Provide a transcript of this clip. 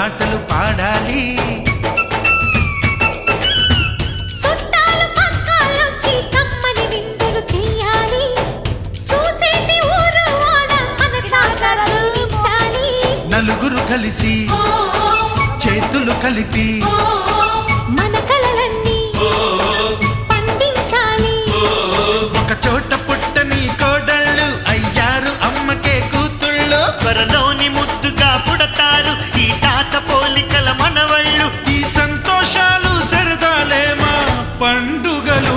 పాటలు పాడాలి. నలుగురు కలిసి చేతులు కలిపి మన కలలన్నీ పండించాలి. ఒక చోట పుట్టని కోడళ్ళు అయ్యారు అమ్మకే కూతుళ్ళు. త్వరలోని ముద్దుగా పుడతారు ఈ తాత పోలికల మనవళ్ళు. ఈ సంతోషాలు సరదాలే మా పండుగలు.